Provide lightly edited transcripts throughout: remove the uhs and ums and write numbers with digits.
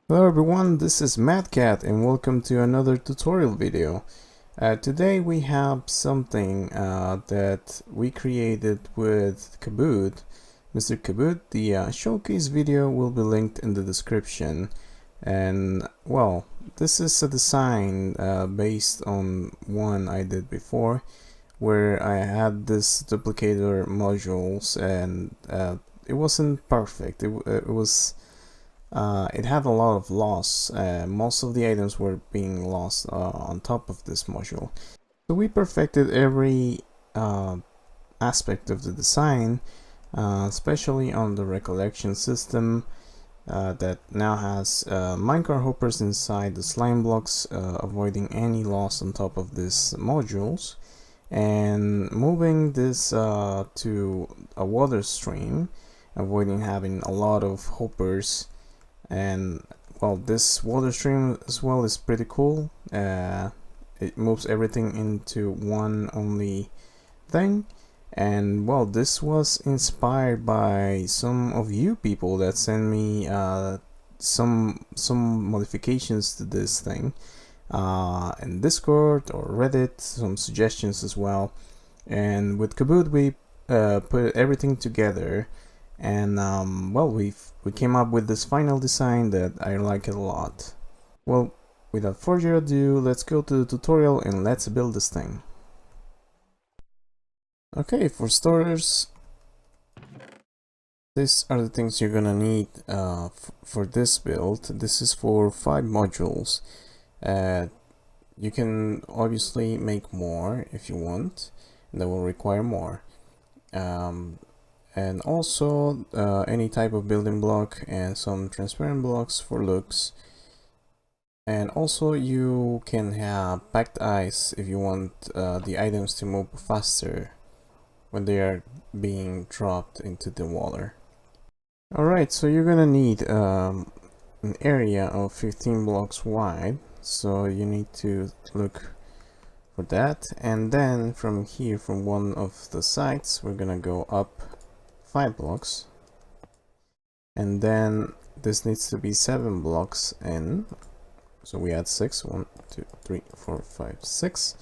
Hello everyone, this is MadCat and welcome to another tutorial video. Today we have something that we created with Kabood, Mr. Kabood. The showcase video will be linked in the description. And well, this is a design based on one I did before, where I had this duplicator modules and it wasn't perfect. It had a lot of loss. Most of the items were being lost on top of this module. So we perfected every aspect of the design, especially on the recollection system that now has minecart hoppers inside the slime blocks, avoiding any loss on top of these modules, and moving this to a water stream, avoiding having a lot of hoppers. And well, this water stream as well is pretty cool. It moves everything into one only thing. And well, this was inspired by some of you people that sent me some modifications to this thing in Discord or Reddit, some suggestions as well. And with Kabood we put everything together, and well, we came up with this final design that I like it a lot. Well, without further ado, let's go to the tutorial and let's build this thing. Okay, for starters, these are the things you're gonna need for this build. This is for 5 modules. You can obviously make more if you want, and that will require more. And also any type of building block and some transparent blocks for looks. And also you can have packed ice if you want the items to move faster when they are being dropped into the water. Alright, so you're gonna need an area of 15 blocks wide, so you need to look for that. And then from here, from one of the sides, we're gonna go up 5 blocks, and then this needs to be 7 blocks in, so we add 6, 1 2 3 4 5 6,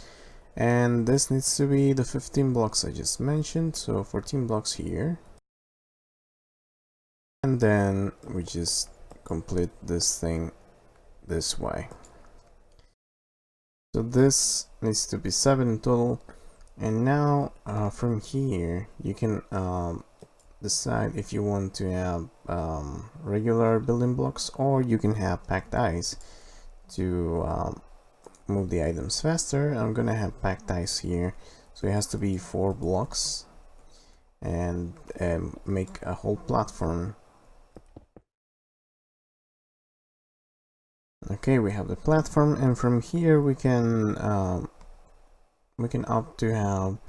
and this needs to be the 15 blocks I just mentioned, so 14 blocks here, and then we just complete this thing this way. So this needs to be 7 in total. And now from here you can decide if you want to have regular building blocks, or you can have packed ice to move the items faster. I'm gonna have packed ice here, so it has to be 4 blocks and make a whole platform. Okay, we have the platform, and from here we can opt to have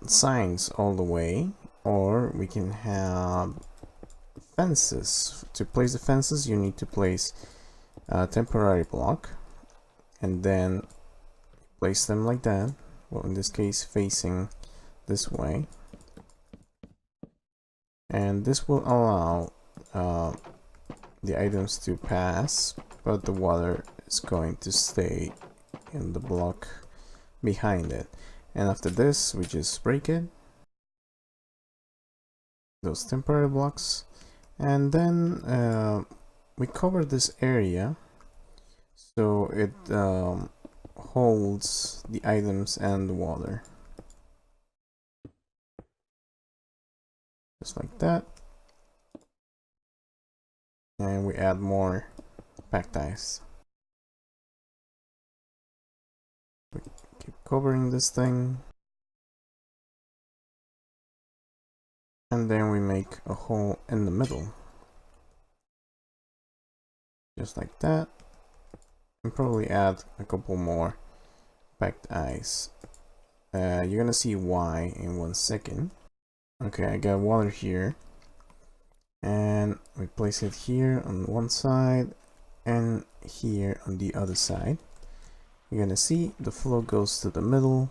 signs all the way, or we can have fences. To place the fences you need to place a temporary block and then place them like that, well in this case facing this way, and this will allow the items to pass, but the water is going to stay in the block behind it. And after this we just break it, those temporary blocks, and then we cover this area so it holds the items and the water, just like that. And we add more packed ice. We keep covering this thing, and then we make a hole in the middle, just like that, and probably add a couple more packed ice. You're gonna see why in 1 second. Okay, I got water here, and we place it here on one side and here on the other side. You're gonna see the flow goes to the middle,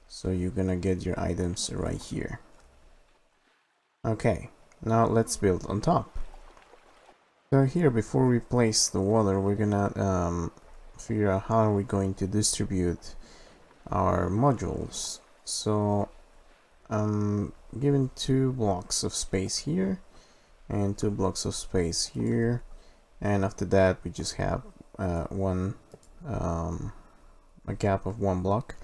so you're gonna get your items right here. Okay, now let's build on top. So here, before we place the water, we're gonna figure out how are we going to distribute our modules. So I'm given 2 blocks of space here and 2 blocks of space here, and after that we just have a gap of 1 block,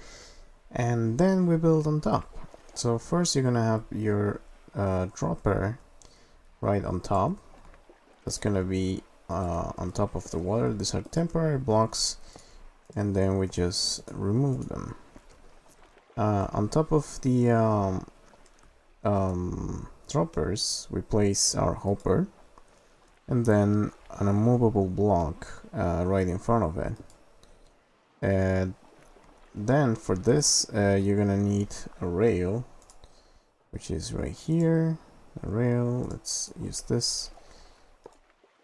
and then we build on top. So first you're gonna have your dropper right on top. That's gonna be on top of the water. These are temporary blocks, and then we just remove them. On top of the droppers, we place our hopper, and then an immovable block right in front of it. And then for this, you're gonna need a rail, which is right here. A rail. Let's use this.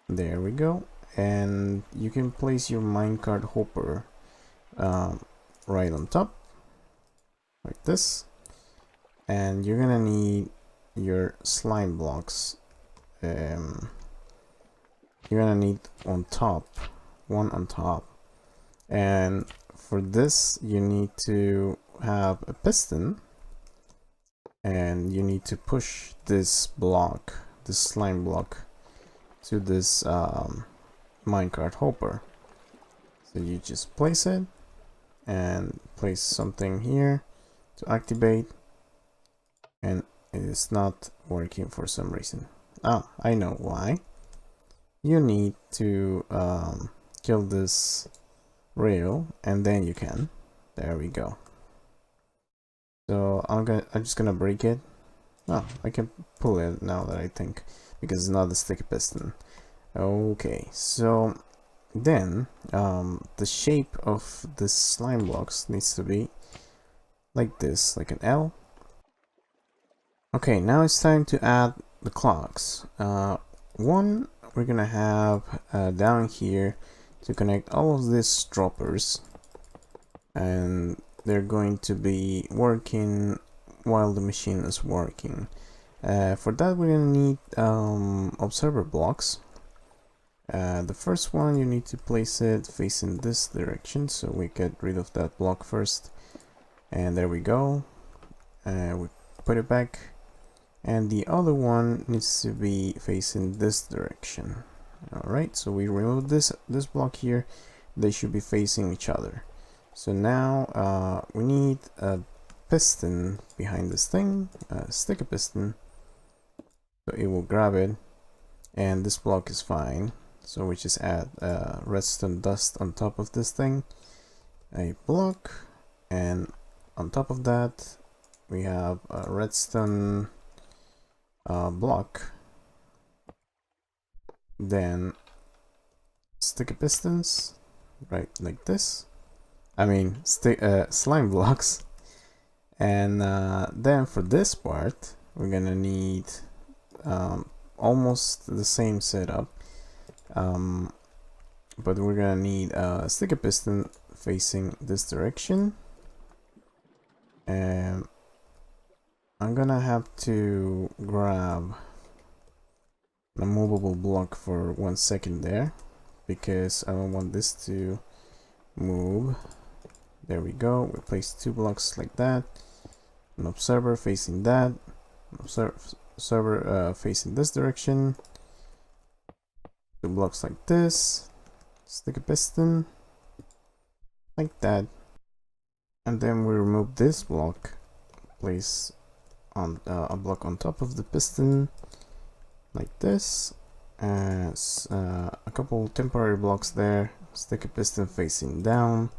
There we go. And you can place your minecart hopper right on top, like this. And you're gonna need your slime blocks. You're gonna need on top, one on top. And for this, you need to have a piston, and you need to push this block, this slime block, to this minecart hopper. So you just place it and place something here to activate, and it is not working for some reason. Ah, I know why. You need to kill this rail, and then you can. There we go. So I'm just gonna break it. Oh, I can pull it now that I think, because it's not a sticky piston. Okay, so then the shape of this slime blocks needs to be like this, like an L. Okay, now it's time to add the clocks. One we're gonna have down here to connect all of these droppers, and they're going to be working while the machine is working. For that, we're gonna need observer blocks. The first one, you need to place it facing this direction, so we get rid of that block first. And there we go. We put it back, and the other one needs to be facing this direction. Alright, so we remove this block here. They should be facing each other. So now we need a piston behind this thing, stick a piston, so it will grab it, and this block is fine. So we just add redstone dust on top of this thing, a block, and on top of that we have a redstone block. Then sticky pistons right like this, I mean slime blocks. And then for this part we're gonna need almost the same setup, but we're gonna need a sticky piston facing this direction, and I'm gonna have to grab a movable block for 1 second there, because I don't want this to move. There we go. We place 2 blocks like that, an observer facing that, observer facing this direction, 2 blocks like this, stick a piston like that, and then we remove this block, place on a block on top of the piston like this, and a couple temporary blocks there, stick a piston facing down,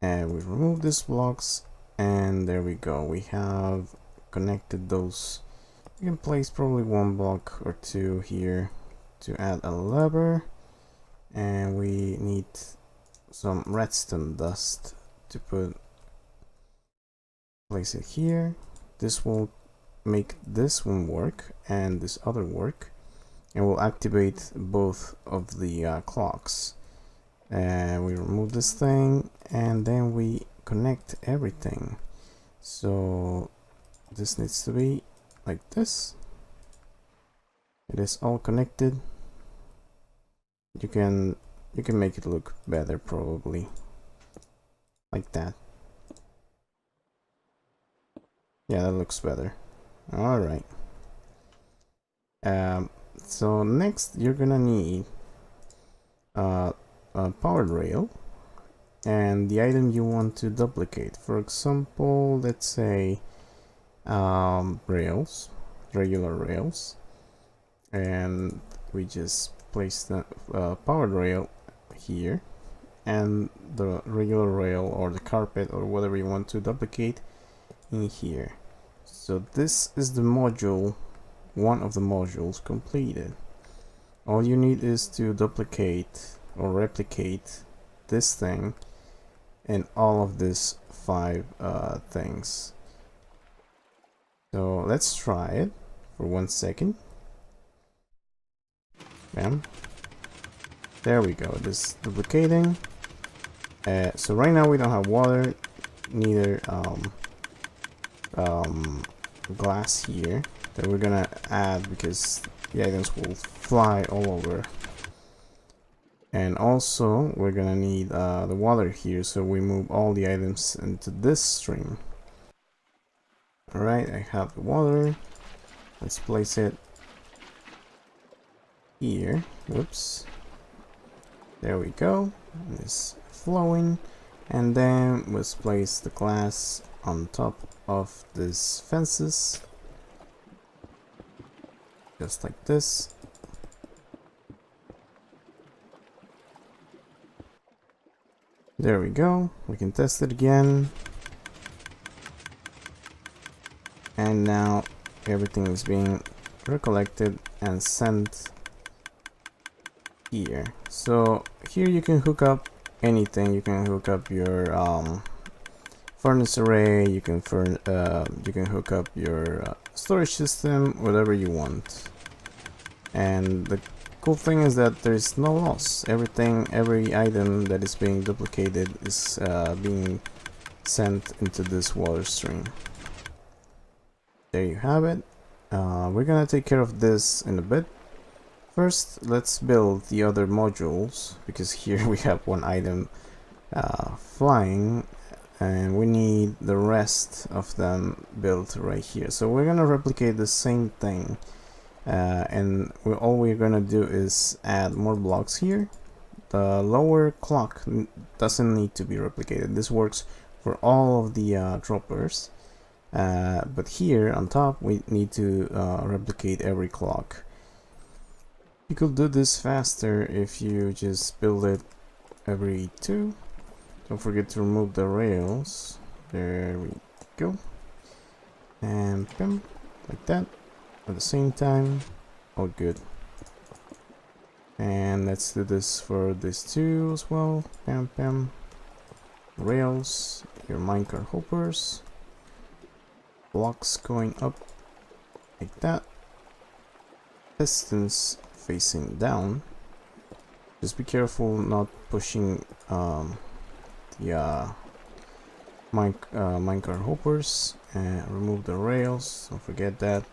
and we remove these blocks, and there we go. We have connected those. You can place probably 1 block or 2 here to add a lever, and we need some redstone dust to place it here. This will make this one work and this other work, and we'll activate both of the clocks. And we remove this thing, and then we connect everything. So this needs to be like this. It is all connected. You can make it look better, probably like that. Yeah, that looks better. All right. So next you're gonna need a powered rail and the item you want to duplicate. For example, let's say rails, regular rails, and we just place the powered rail here and the regular rail or the carpet or whatever you want to duplicate in here. So this is the module, one of the modules completed. All you need is to duplicate or replicate this thing and all of these 5 things. So let's try it for 1 second. Bam. There we go. This duplicating. So right now we don't have water, neither glass here that we're gonna add because the items will fly all over. And also we're gonna need the water here, so we move all the items into this stream. Alright, I have the water. Let's place it here. Whoops. There we go. It's flowing. And then let's place the glass on top of these fences. Just like this. There we go. We can test it again. And now everything is being recollected and sent here. So here you can hook up anything. You can hook up your furnace array. You can hook up your storage system, whatever you want. And the cool thing is that there is no loss. Every item that is being duplicated is being sent into this water stream. There you have it. We're gonna take care of this in a bit. First, let's build the other modules, because here we have one item flying and we need the rest of them built right here. So we're gonna replicate the same thing, and all we're gonna do is add more blocks here. The lower clock doesn't need to be replicated. This works for all of the droppers. But here on top we need to replicate every clock. You could do this faster if you just build it every 2. Don't forget to remove the rails. There we go. And bam, like that. At the same time, all good. And let's do this for this 2 as well. Bam, bam. Rails, your minecart hoppers. Blocks going up like that. Pistons facing down. Just be careful not pushing the minecart hoppers, and remove the rails. Don't forget that.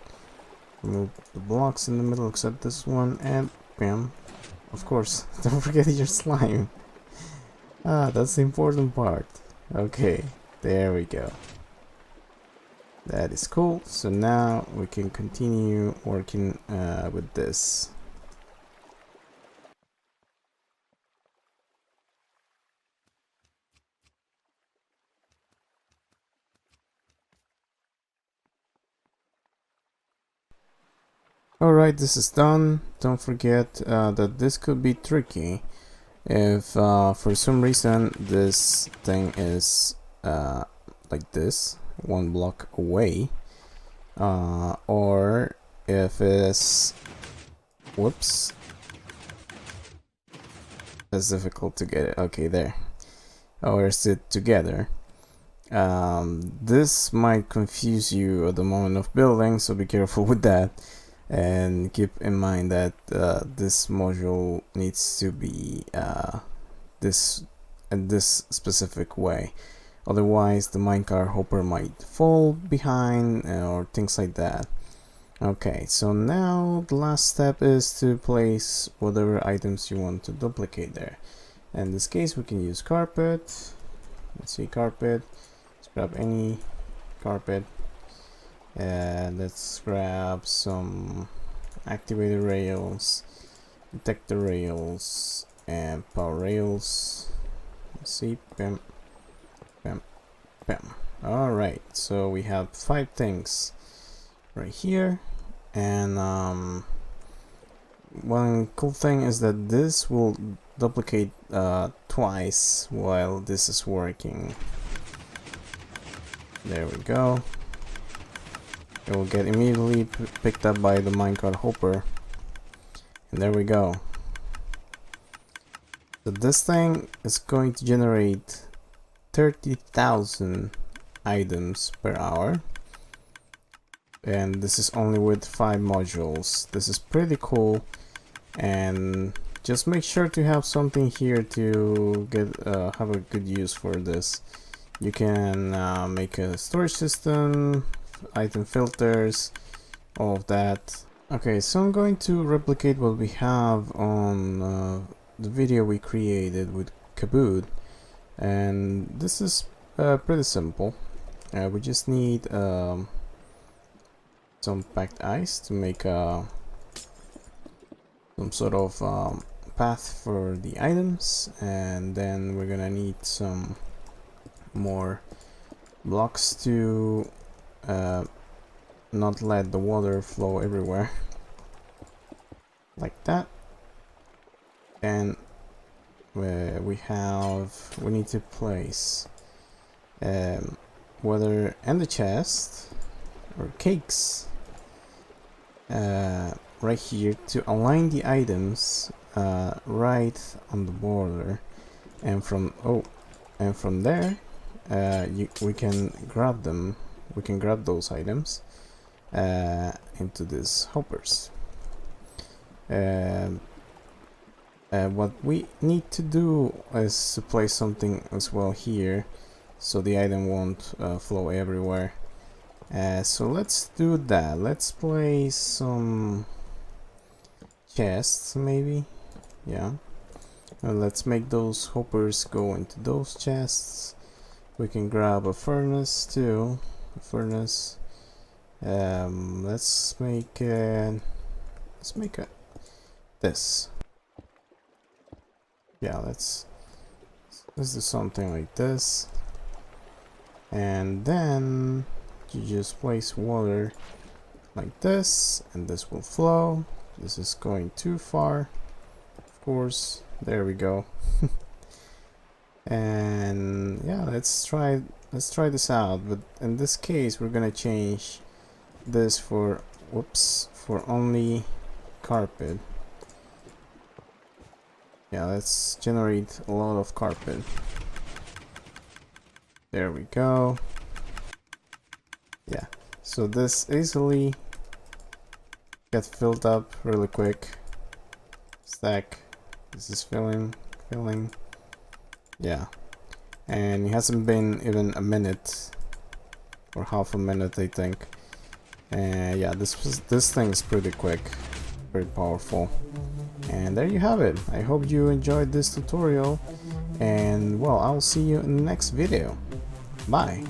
Remove the blocks in the middle except this one, and bam. Of course, don't forget your slime. That's the important part. Okay, there we go. That is cool. So now we can continue working with this. Alright, this is done. Don't forget that this could be tricky if for some reason this thing is like this, 1 block away, or if it's, whoops, it's difficult to get it. Okay, there. Or is it together? This might confuse you at the moment of building, so be careful with that, and keep in mind that this module needs to be this in this specific way. Otherwise the minecart hopper might fall behind or things like that. Okay, so now the last step is to place whatever items you want to duplicate there. In this case, we can use carpet. Let's see, carpet. Let's grab any carpet, and let's grab some activator rails, detector rails, and power rails. Let's see, bam, bam, bam. All right, so we have 5 things right here. And one cool thing is that this will duplicate twice while this is working. There we go. It will get immediately picked up by the minecart hopper, and there we go. So this thing is going to generate 30,000 items per hour. And this is only with 5 modules. This is pretty cool, and just make sure to have something here to get have a good use for this. You can make a storage system, item filters, all of that. Okay, so I'm going to replicate what we have on the video we created with Kabood, and this is pretty simple. We just need some packed ice to make some sort of path for the items, and then we're gonna need some more blocks to not let the water flow everywhere like that. And we need to place water and the chest or cakes right here to align the items right on the border, and from there we can grab them. We can grab those items into these hoppers. What we need to do is to place something as well here, so the item won't flow everywhere. So let's do that. Let's place some chests, maybe. Yeah. Let's make those hoppers go into those chests. We can grab a furnace too. A furnace. Let's make this. Yeah, let's do something like this, and then you just place water like this, and this will flow. This is going too far, of course. There we go. And yeah, let's try this out. But in this case, we're gonna change this for only carpet. Yeah, let's generate a lot of carpet. There we go. Yeah, so this easily gets filled up really quick. Stack. This is filling. Yeah, and it hasn't been even a minute or half a minute, I think. Yeah, this thing is pretty quick, very powerful. And there you have it. I hope you enjoyed this tutorial, and well, I'll see you in the next video. Bye.